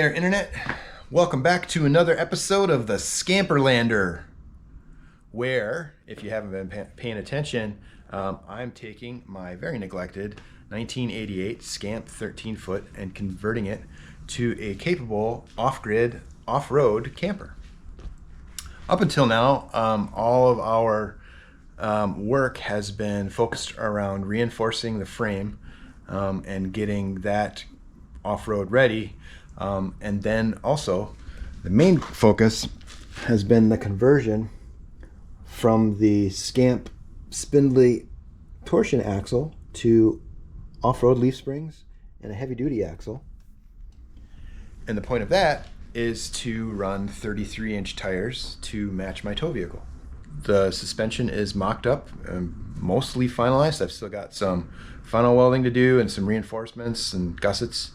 there, Internet. Welcome back to another episode of the Scamperlander, where, if you haven't been paying attention, I'm taking my very neglected 1988 Scamp 13-foot and converting it to a capable off-grid, off-road camper. Up until now, all of our work has been focused around reinforcing the frame and getting that off-road ready. And then also the main focus has been the conversion from the Scamp spindly torsion axle to off-road leaf springs and a heavy-duty axle. And the point of that is to run 33-inch tires to match my tow vehicle. The suspension is mocked up and mostly finalized. I've still got some final welding to do and some reinforcements and gussets.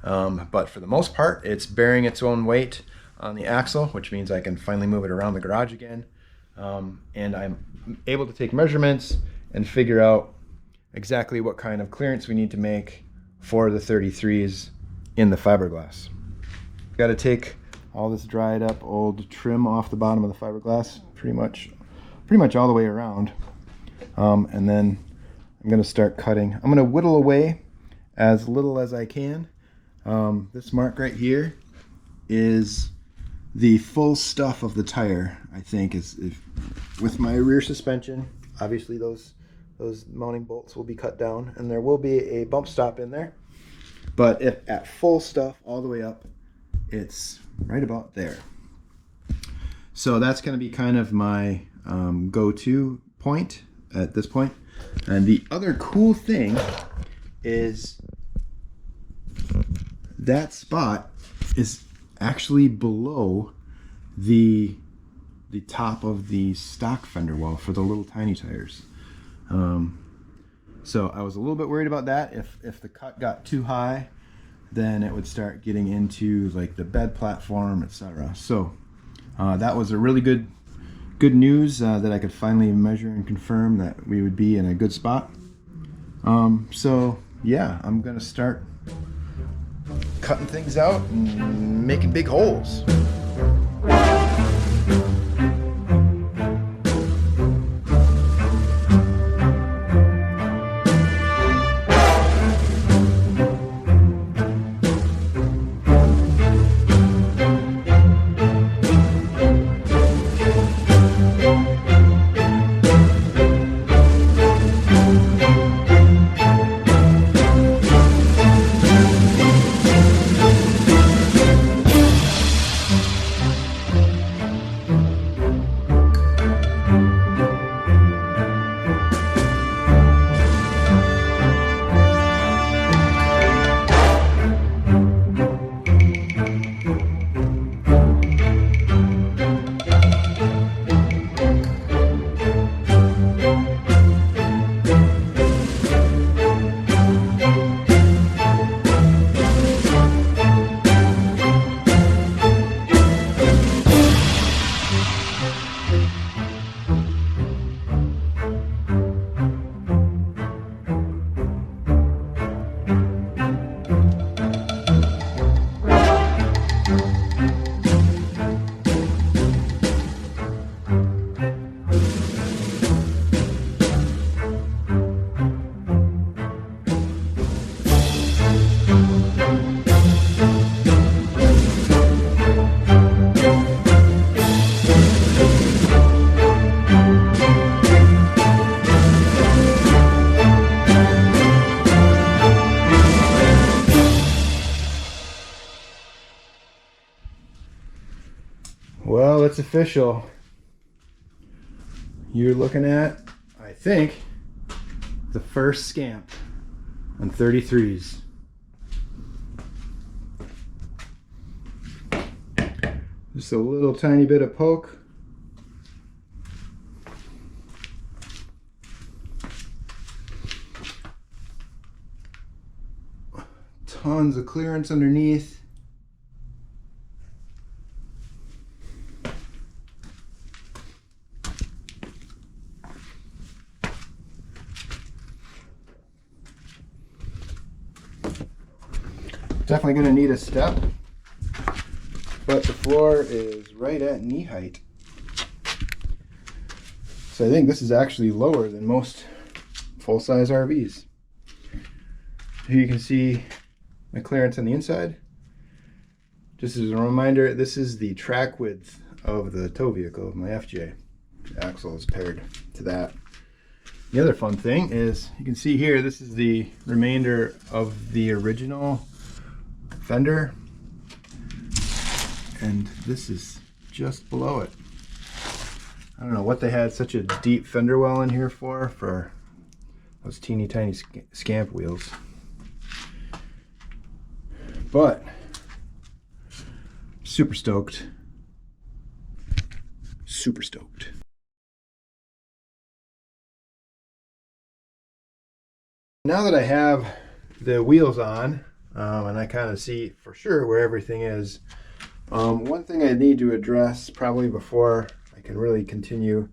But for the most part, it's bearing its own weight on the axle, which means I can finally move it around the garage again. And I'm able to take measurements and figure out exactly what kind of clearance we need to make for the 33s in the fiberglass. Got to take all this dried up old trim off the bottom of the fiberglass, pretty much all the way around. And then I'm going to start cutting. I'm going to whittle away as little as I can. This mark right here is the full stuff of the tire, I think, is with my rear suspension. Obviously those mounting bolts will be cut down and there will be a bump stop in there. But if at full stuff all the way up, it's right about there. So that's going to be kind of my go-to point at this point. And the other cool thing is that spot is actually below the top of the stock fender well for the little tiny tires. So I was a little bit worried about that. If the cut got too high, then it would start getting into like the bed platform, etc. So that was a really good news that I could finally measure and confirm that we would be in a good spot. So yeah, I'm gonna start cutting things out and making big holes. Well, it's official. You're looking at, I think, the first Scamp on 33s. Just a little tiny bit of poke. Tons of clearance underneath. Definitely going to need a step. but the floor is right at knee height. So I think this is actually lower than most full-size RVs. Here you can see my clearance on the inside. Just as a reminder, this is the track width of the tow vehicle of my FJ. The axle is paired to that. The other fun thing is, you can see here, this is the remainder of the original fender, and this is just below it. I don't know what they had such a deep fender well in here for those teeny tiny Scamp wheels. But super stoked. Super stoked. Now that I have the wheels on, and I kind of see for sure where everything is, one thing I need to address probably before I can really continue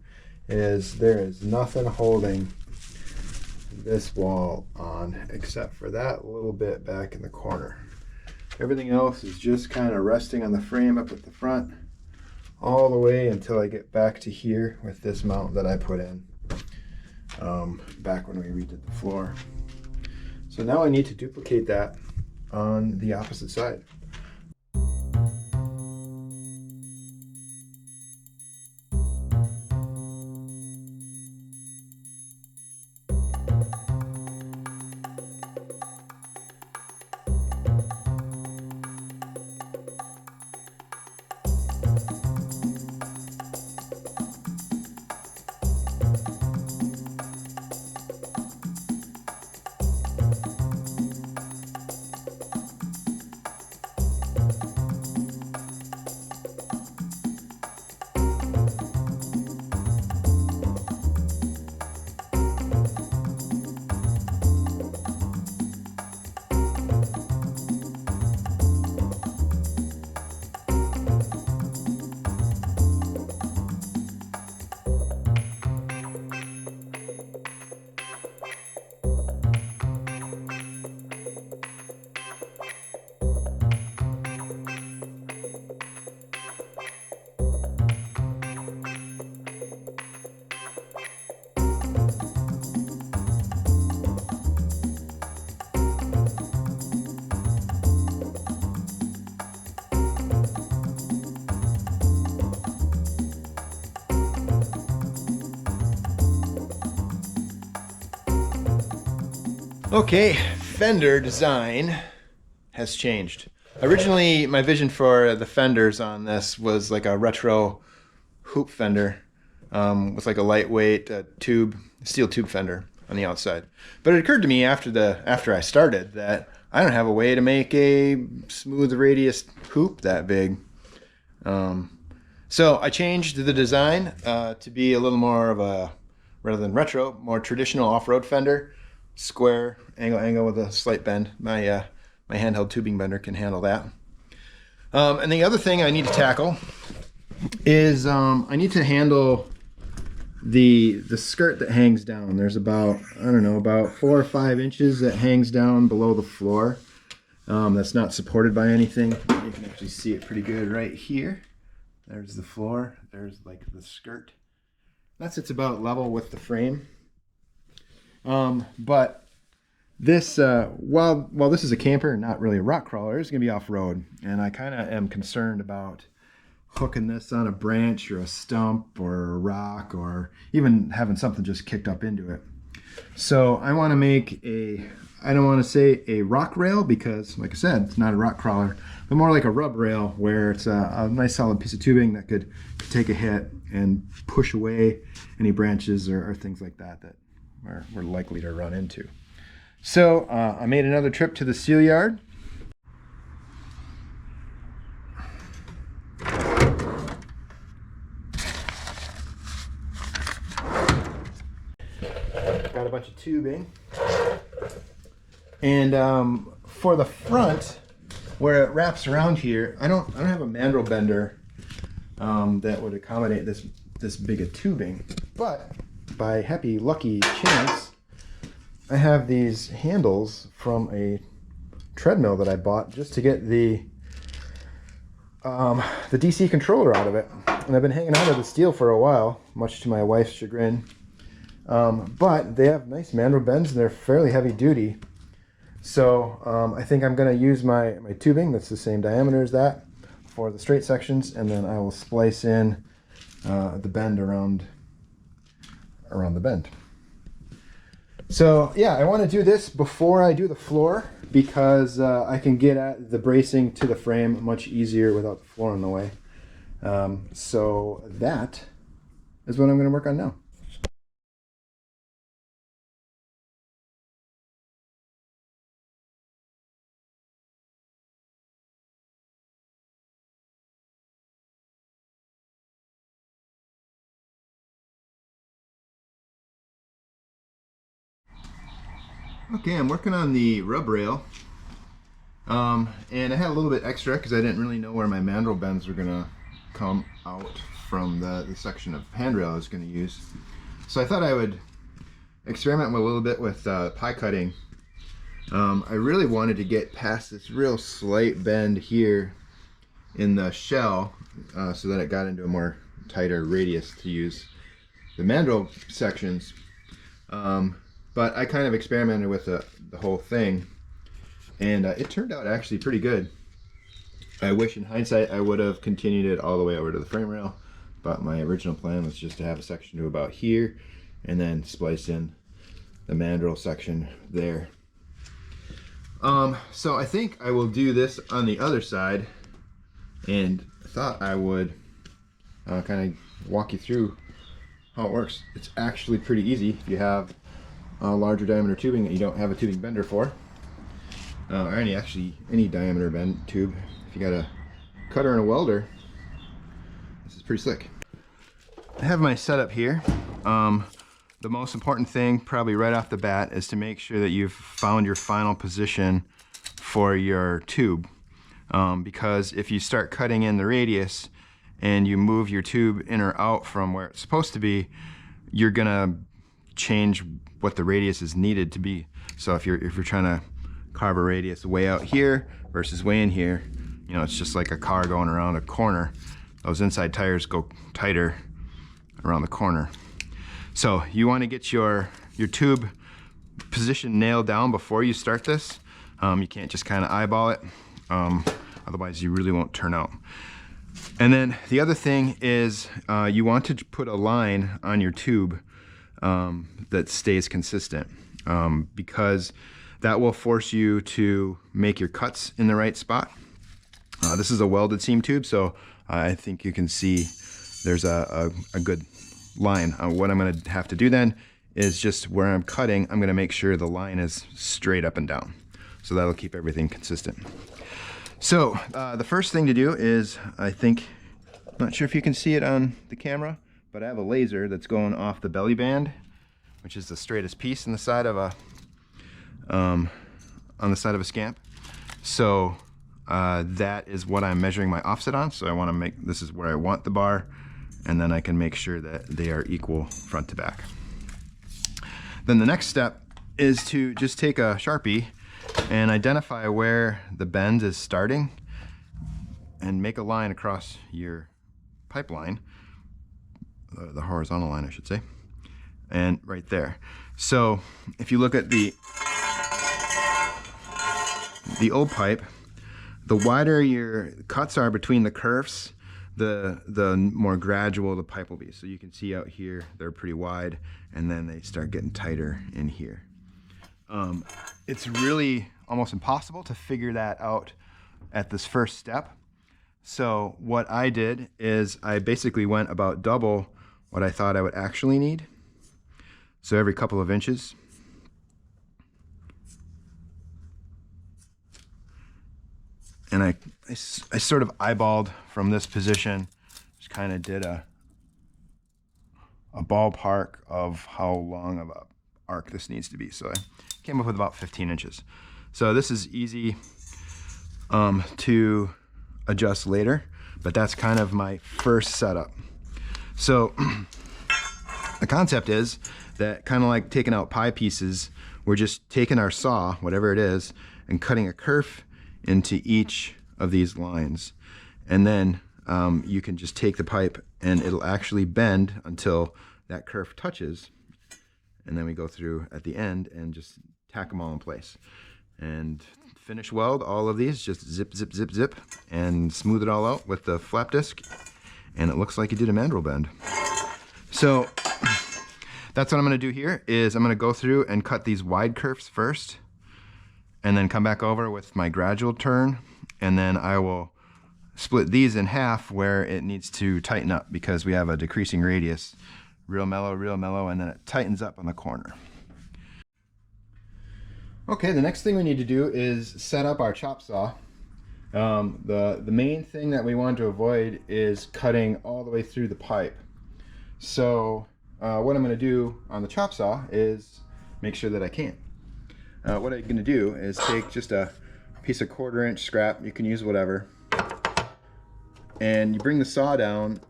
is there is nothing holding this wall on except for that little bit back in the corner. Everything else is just kind of resting on the frame up at the front all the way until I get back to here with this mount that I put in back when we redid the floor. So now I need to duplicate that on the opposite side. Okay, fender design has changed. Originally, my vision for the fenders on this was like a retro hoop fender with like a lightweight steel tube fender on the outside. But it occurred to me after I started that I don't have a way to make a smooth radius hoop that big. So I changed the design to be a little more of a, rather than retro, more traditional off-road fender. Square, angle with a slight bend. My handheld tubing bender can handle that. And the other thing I need to tackle is I need to handle the skirt that hangs down. There's about, I don't know, about 4 or 5 inches that hangs down below the floor. That's not supported by anything. You can actually see it pretty good right here. There's the floor. There's like the skirt. That sits about level with the frame. But this, while this is a camper, not really a rock crawler, it's going to be off-road. And I kind of am concerned about hooking this on a branch or a stump or a rock or even having something just kicked up into it. So I want to make I don't want to say a rock rail because, like I said, it's not a rock crawler, but more like a rub rail where it's a nice solid piece of tubing that could take a hit and push away any branches or things like that we're likely to run into. So I made another trip to the steel yard. Got a bunch of tubing. And for the front, where it wraps around here, I don't have a mandrel bender that would accommodate this big a tubing, but by happy lucky chance, I have these handles from a treadmill that I bought just to get the the DC controller out of it. And I've been hanging on to the steel for a while, much to my wife's chagrin. But they have nice mandrel bends and they're fairly heavy duty. So I think I'm going to use my tubing that's the same diameter as that for the straight sections, and then I will splice in the bend around the bend. So yeah, I want to do this before I do the floor because I can get at the bracing to the frame much easier without the floor in the way. So that is what I'm going to work on now. Okay, I'm working on the rub rail, and I had a little bit extra because I didn't really know where my mandrel bends were gonna come out from the section of handrail I was gonna use. So I thought I would experiment with a little bit with pie cutting. I really wanted to get past this real slight bend here in the shell so that it got into a more tighter radius to use the mandrel sections. But I kind of experimented with the whole thing, and it turned out actually pretty good. I wish in hindsight I would have continued it all the way over to the frame rail, but my original plan was just to have a section to about here and then splice in the mandrel section there. So I think I will do this on the other side, and I thought I would kind of walk you through how it works. It's actually pretty easy if you have a larger diameter tubing that you don't have a tubing bender for, or any diameter bend tube. If you got a cutter and a welder, this is pretty slick. I have my setup here. The most important thing probably right off the bat is to make sure that you've found your final position for your tube, because if you start cutting in the radius and you move your tube in or out from where it's supposed to be, you're gonna change what the radius is needed to be. So if you're trying to carve a radius way out here versus way in here, you know, it's just like a car going around a corner. Those inside tires go tighter around the corner. So you want to get your tube position nailed down before you start this. You can't just kind of eyeball it, otherwise you really won't turn out. And then the other thing is you want to put a line on your tube that stays consistent, because that will force you to make your cuts in the right spot. This is a welded seam tube, so I think you can see there's a good line. What I'm going to have to do then is just where I'm cutting, I'm going to make sure the line is straight up and down. So that'll keep everything consistent. So the first thing to do is, I'm not sure if you can see it on the camera, but I have a laser that's going off the belly band, which is the straightest piece in the side of on the side of a Scamp. So that is what I'm measuring my offset on. So I want to make, this is where I want the bar, and then I can make sure that they are equal front to back. Then the next step is to just take a Sharpie and identify where the bend is starting and make a line across your pipeline, the horizontal line I should say, and right there. So if you look at the old pipe, the wider your cuts are between the kerfs, the more gradual the pipe will be. So you can see out here they're pretty wide, and then they start getting tighter in here. It's really almost impossible to figure that out at this first step. So what I did is I basically went about double what I thought I would actually need. So every couple of inches. And I sort of eyeballed from this position, just kind of did a ballpark of how long of a arc this needs to be. So I came up with about 15 inches. So this is easy to adjust later, but that's kind of my first setup. So the concept is that, kind of like taking out pie pieces, we're just taking our saw, whatever it is, and cutting a kerf into each of these lines. and then you can just take the pipe and it'll actually bend until that kerf touches, and then we go through at the end and just tack them all in place. And finish weld all of these, just zip, zip, zip, zip, and smooth it all out with the flap disc, and it looks like you did a mandrel bend. So that's what I'm going to do here, is I'm going to go through and cut these wide kerfs first, and then come back over with my gradual turn, and then I will split these in half where it needs to tighten up because we have a decreasing radius. Real mellow, and then it tightens up on the corner. Okay, the next thing we need to do is set up our chop saw. The main thing that we want to avoid is cutting all the way through the pipe. So what I'm going to do on the chop saw is make sure that I can't. What I'm going to do is take just a piece of 1/4 inch scrap, you can use whatever, and you bring the saw down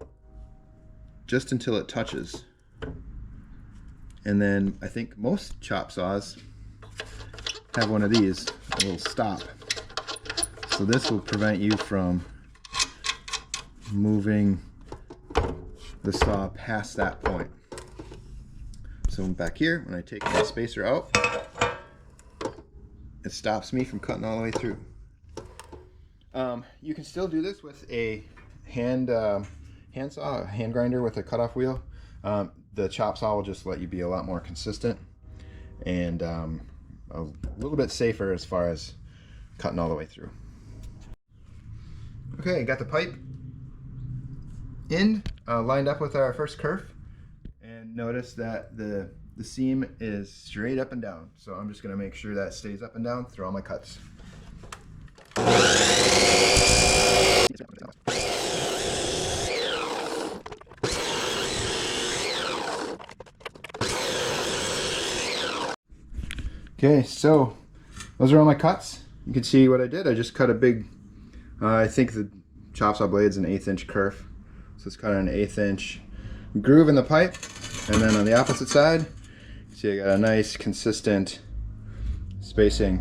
just until it touches. And then I think most chop saws have one of these, a little stop. So this will prevent you from moving the saw past that point. So back here, when I take my spacer out, it stops me from cutting all the way through. You can still do this with a hand saw, a hand grinder with a cutoff wheel. The chop saw will just let you be a lot more consistent and a little bit safer as far as cutting all the way through. Okay, got the pipe in, lined up with our first kerf, and notice that the seam is straight up and down. So I'm just going to make sure that stays up and down through all my cuts. Okay, so those are all my cuts. You can see what I did. I just cut a big, I think the chop saw blade's an 1/8 inch kerf. So let's cut an 1/8 inch groove in the pipe. And then on the opposite side, you see I got a nice consistent spacing.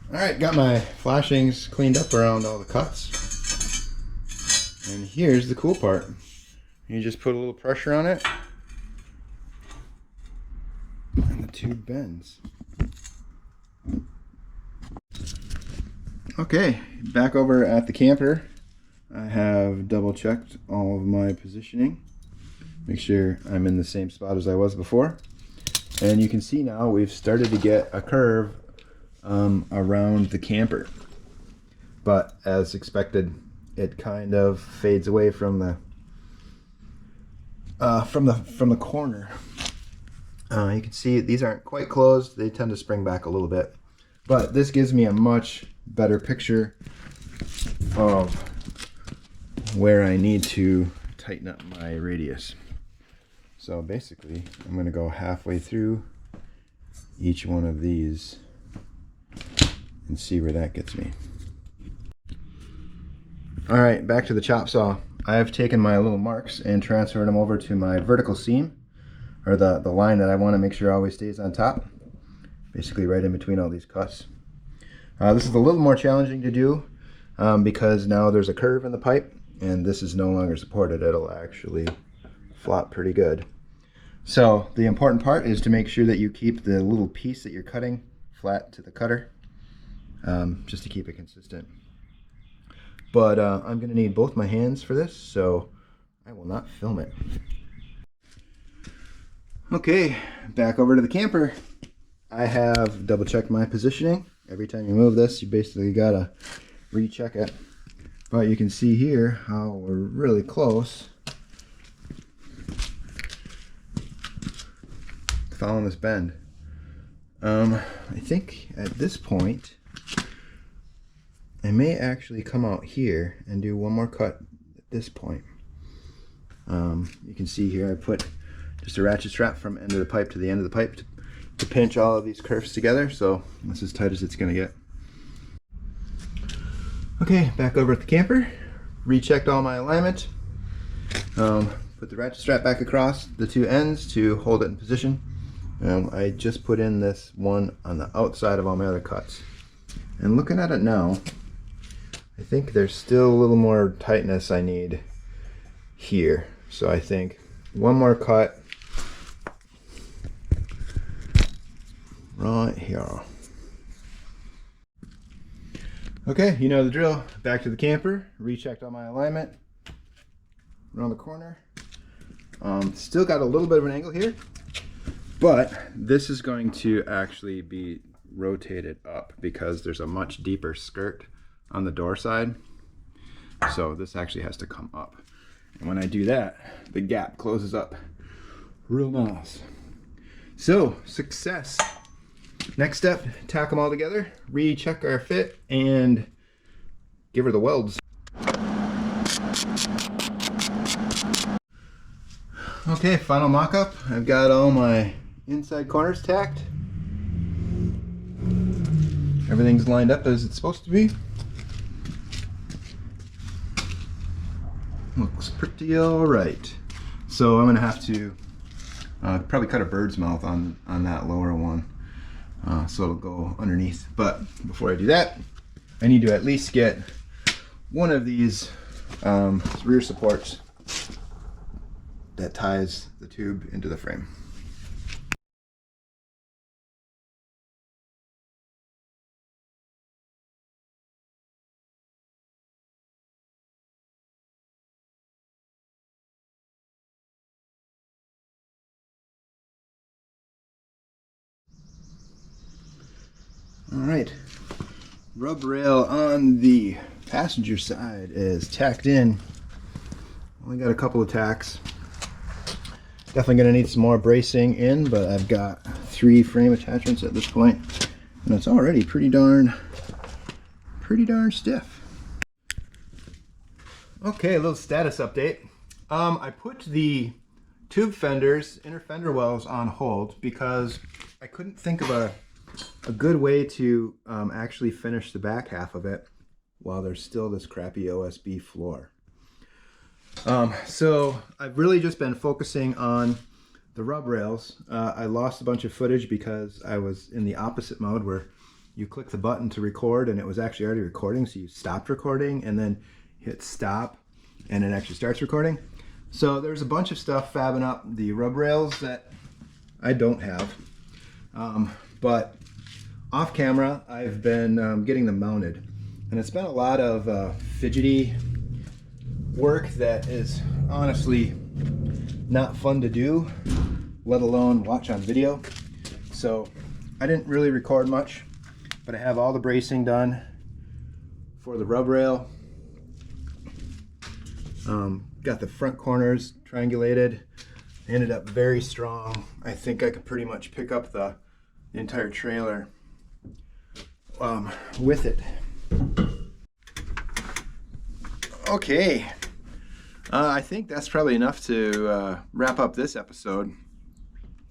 Alright, got my flashings cleaned up around all the cuts. And here's the cool part. You just put a little pressure on it, and the tube bends. Okay, back over at the camper, I have double checked all of my positioning. Make sure I'm in the same spot as I was before. And you can see now we've started to get a curve around the camper. But as expected, it kind of fades away from the corner. You can see these aren't quite closed. They tend to spring back a little bit. But this gives me a much better picture of where I need to tighten up my radius. So basically, I'm going to go halfway through each one of these and see where that gets me. Alright, back to the chop saw. I have taken my little marks and transferred them over to my vertical seam, or the line that I want to make sure always stays on top, basically right in between all these cuts. This is a little more challenging to do because now there's a curve in the pipe and this is no longer supported. It'll actually flop pretty good. So the important part is to make sure that you keep the little piece that you're cutting flat to the cutter, just to keep it consistent. But I'm going to need both my hands for this, so I will not film it. Okay, back over to the camper. I have double checked my positioning. Every time you move this, you basically gotta recheck it. But you can see here how we're really close. Following this bend. I think at this point, I may actually come out here and do one more cut at this point. You can see here I put just a ratchet strap from end of the pipe to the end of the pipe to pinch all of these kerfs together, so that's as tight as it's going to get. Okay, back over at the camper, rechecked all my alignment, put the ratchet strap back across the two ends to hold it in position. I just put in this one on the outside of all my other cuts. And looking at it now, I think there's still a little more tightness I need here. So I think one more cut right here. Okay, you know the drill. Back to the camper, rechecked all my alignment around the corner. Still got a little bit of an angle here, but this is going to actually be rotated up because there's a much deeper skirt on the door side. So this actually has to come up. And when I do that, the gap closes up real nice. So, success. Next step, tack them all together, recheck our fit, and give her the welds. Okay, final mock-up. I've got all my inside corners tacked. Everything's lined up as it's supposed to be. Looks pretty all right. So I'm gonna have to probably cut a bird's mouth on that lower one. So it'll go underneath. But before I do that, I need to at least get one of these rear supports that ties the tube into the frame. All right, rub rail on the passenger side is tacked in. Only got a couple of tacks. Definitely gonna need some more bracing in, but I've got 3 frame attachments at this point, and it's already pretty darn stiff. Okay, a little status update. I put the tube fenders, inner fender wells on hold because I couldn't think of a good way to actually finish the back half of it while there's still this crappy OSB floor. So I've really just been focusing on the rub rails. I lost a bunch of footage because I was in the opposite mode where you click the button to record and it was actually already recording, so you stopped recording and then hit stop and it actually starts recording. So there's a bunch of stuff fabbing up the rub rails that I don't have. But off camera, I've been getting them mounted, and it's been a lot of fidgety work that is honestly not fun to do, let alone watch on video. So I didn't really record much, but I have all the bracing done for the rub rail. Got the front corners triangulated. They ended up very strong. I think I could pretty much pick up the entire trailer with it. Okay, I think that's probably enough to wrap up this episode.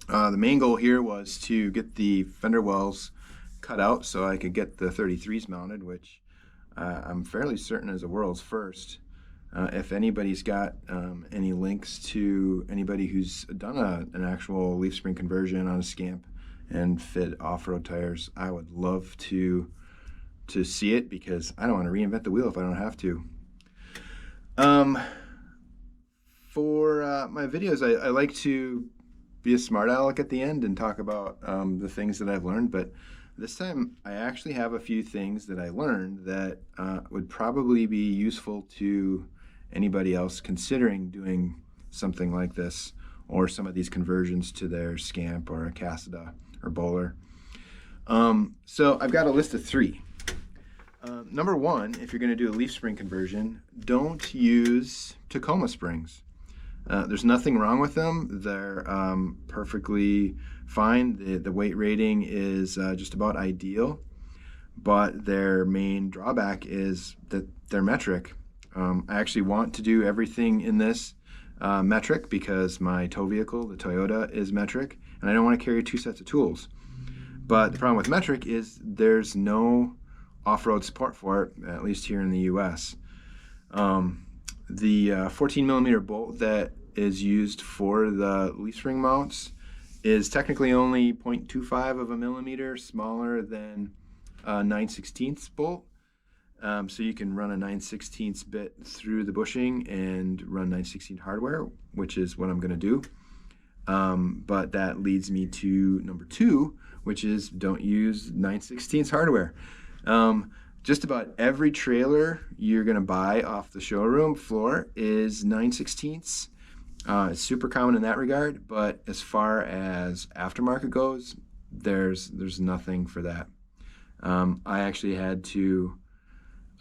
The main goal here was to get the fender wells cut out so I could get the 33s mounted, which I'm fairly certain is a world's first. If anybody's got any links to anybody who's done an actual leaf spring conversion on a Scamp and fit off-road tires, I would love to see it, because I don't want to reinvent the wheel if I don't have to. For my videos, I like to be a smart aleck at the end and talk about the things that I've learned, but this time I actually have a few things that I learned that would probably be useful to anybody else considering doing something like this, or some of these conversions to their Scamp or a Cassida or Bowler. So I've got a list of 3. Number 1, if you're going to do a leaf spring conversion, don't use Tacoma springs. There's nothing wrong with them. They're perfectly fine. The weight rating is just about ideal, but their main drawback is that they're metric. I actually want to do everything in this metric because my tow vehicle, the Toyota, is metric, and I don't want to carry 2 sets of tools. But the problem with metric is there's no off-road support for it, at least here in the US. The 14 millimeter bolt that is used for the leaf spring mounts is technically only 0.25 of a millimeter smaller than a 9/16 bolt. So you can run a 9/16 bit through the bushing and run 9/16 hardware, which is what I'm going to do. But that leads me to number 2, which is don't use 9/16 hardware. Just about every trailer you're going to buy off the showroom floor is 9/16. It's super common in that regard, but as far as aftermarket goes, there's nothing for that. I actually had to,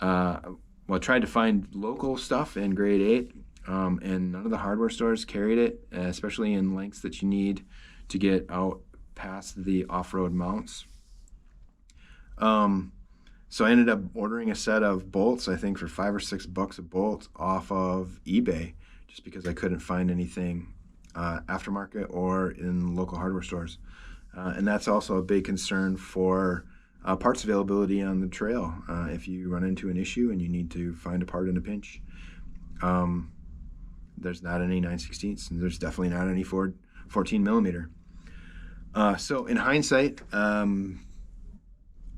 tried to find local stuff in grade 8, and none of the hardware stores carried it, especially in lengths that you need to get out past the off-road mounts. So I ended up ordering a set of bolts, I think for $5 or $6 a bolt off of eBay, just because I couldn't find anything aftermarket or in local hardware stores. And that's also a big concern for parts availability on the trail. If you run into an issue and you need to find a part in a pinch, there's not any 9/16, and there's definitely not any 14 millimeter. So in hindsight,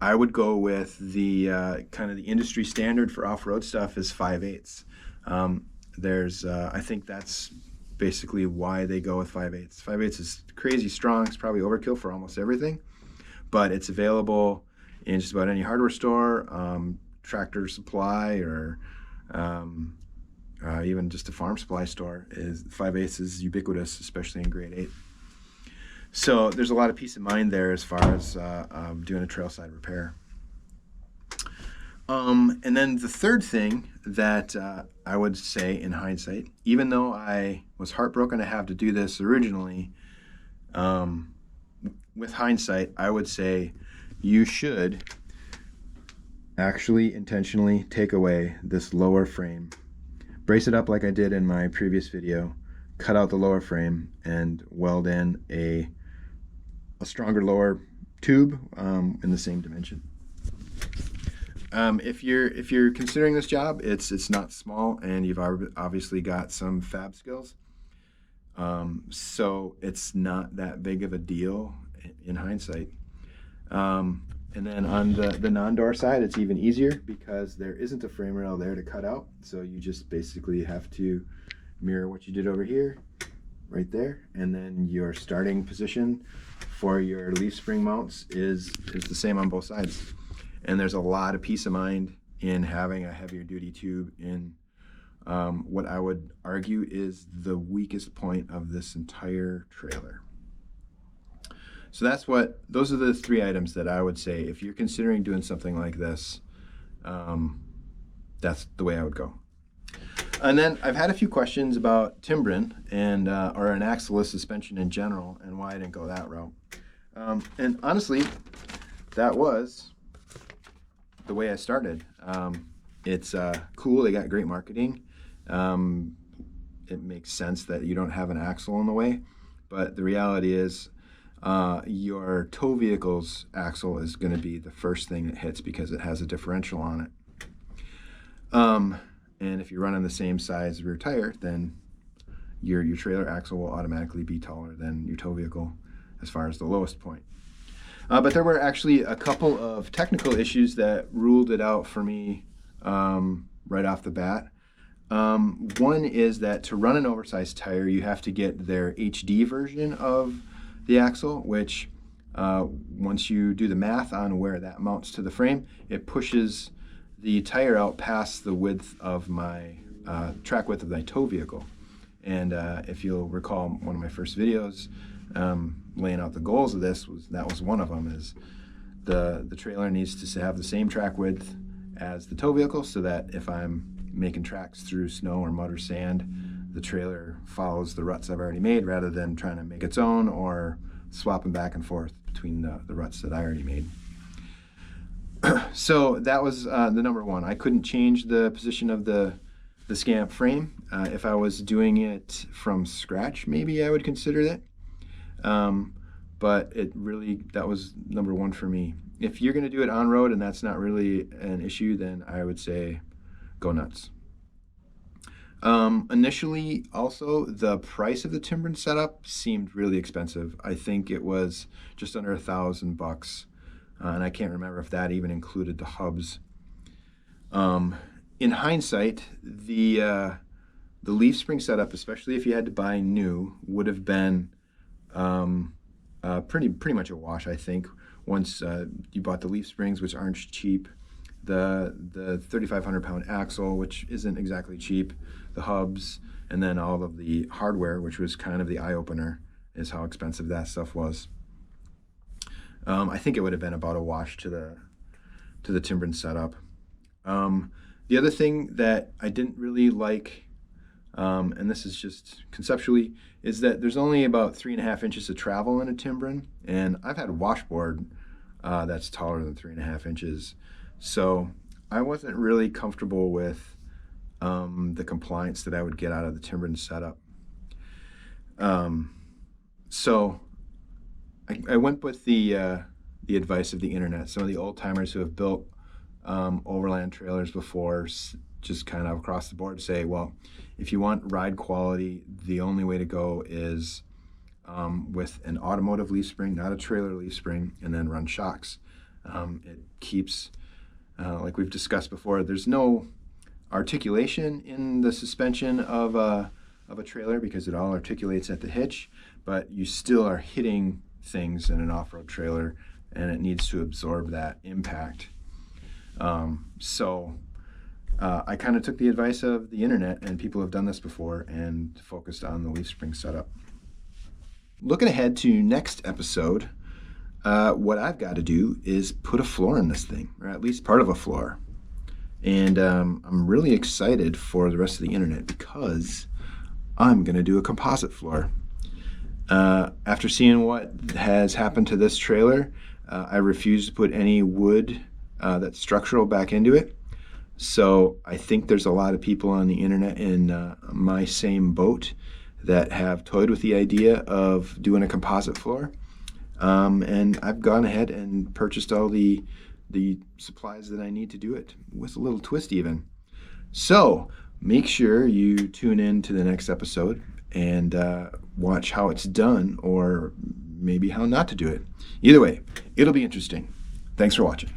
I would go with the kind of the industry standard for off-road stuff is 5/8. I think that's basically why they go with 5/8. 5/8 is crazy strong. It's probably overkill for almost everything, but it's available in just about any hardware store, Tractor Supply, or even just a farm supply store. 5/8 is ubiquitous, especially in grade 8. So there's a lot of peace of mind there as far as doing a trailside repair. And then the third thing that I would say in hindsight, even though I was heartbroken to have to do this originally, with hindsight, I would say you should actually intentionally take away this lower frame, brace it up like I did in my previous video, cut out the lower frame, and weld in a stronger lower tube in the same dimension. If you're considering this job, it's not small, and you've obviously got some fab skills, so it's not that big of a deal in hindsight. And then on the non-door side, it's even easier because there isn't a frame rail there to cut out, so you just basically have to mirror what you did over here, right there, and then your starting position for your leaf spring mounts is the same on both sides. And there's a lot of peace of mind in having a heavier duty tube in what I would argue is the weakest point of this entire trailer. So those are the 3 items that I would say if you're considering doing something like this, that's the way I would go. And then I've had a few questions about timbering and or an axle-less suspension in general and why I didn't go that route. And honestly, that was the way I started. It's cool. They got great marketing. It makes sense that you don't have an axle in the way, but the reality is your tow vehicle's axle is going to be the first thing that hits because it has a differential on it. And if you're running the same size rear tire, then your trailer axle will automatically be taller than your tow vehicle as far as the lowest point. But there were actually a couple of technical issues that ruled it out for me right off the bat. One is that to run an oversized tire, you have to get their HD version of the axle, which once you do the math on where that mounts to the frame, it pushes the tire out past the width of my track width of my tow vehicle. And if you'll recall one of my first videos laying out the goals of this, that was one of them, is the trailer needs to have the same track width as the tow vehicle so that if I'm making tracks through snow or mud or sand, the trailer follows the ruts I've already made rather than trying to make its own or swapping back and forth between the ruts that I already made. So that was the number one. I couldn't change the position of the Scamp frame. If I was doing it from scratch, maybe I would consider that. But that was number one for me. If you're going to do it on road and that's not really an issue, then I would say go nuts. Initially, also, the price of the timbering setup seemed really expensive. I think it was just under $1,000, and I can't remember if that even included the hubs. In hindsight, the leaf spring setup, especially if you had to buy new, would have been pretty much a wash, I think. Once you bought the leaf springs, which aren't cheap, the 3,500-pound axle, which isn't exactly cheap, the hubs, and then all of the hardware, which was kind of the eye-opener, is how expensive that stuff was. I think it would have been about a wash to the Timbren setup. The other thing that I didn't really like, and this is just conceptually, is that there's only about 3.5 inches of travel in a Timbren, and I've had a washboard that's taller than 3.5 inches. So I wasn't really comfortable with the compliance that I would get out of the Timbren setup. So I went with the advice of the internet. Some of the old timers who have built Overland trailers before, just kind of across the board, say, well, if you want ride quality, the only way to go is with an automotive leaf spring, not a trailer leaf spring, and then run shocks. It keeps, like we've discussed before, there's no articulation in the suspension of a trailer because it all articulates at the hitch, but you still are hitting things in an off-road trailer, and it needs to absorb that impact. So I kind of took the advice of the internet, and people have done this before, and focused on the leaf spring setup. Looking ahead to next episode, what I've got to do is put a floor in this thing, or at least part of a floor. And I'm really excited for the rest of the internet because I'm going to do a composite floor. After seeing what has happened to this trailer, I refuse to put any wood that's structural back into it. So I think there's a lot of people on the internet in my same boat that have toyed with the idea of doing a composite floor. And I've gone ahead and purchased all the supplies that I need to do it, with a little twist even. So make sure you tune in to the next episode and watch how it's done, or maybe how not to do it. Either way, it'll be interesting. Thanks for watching.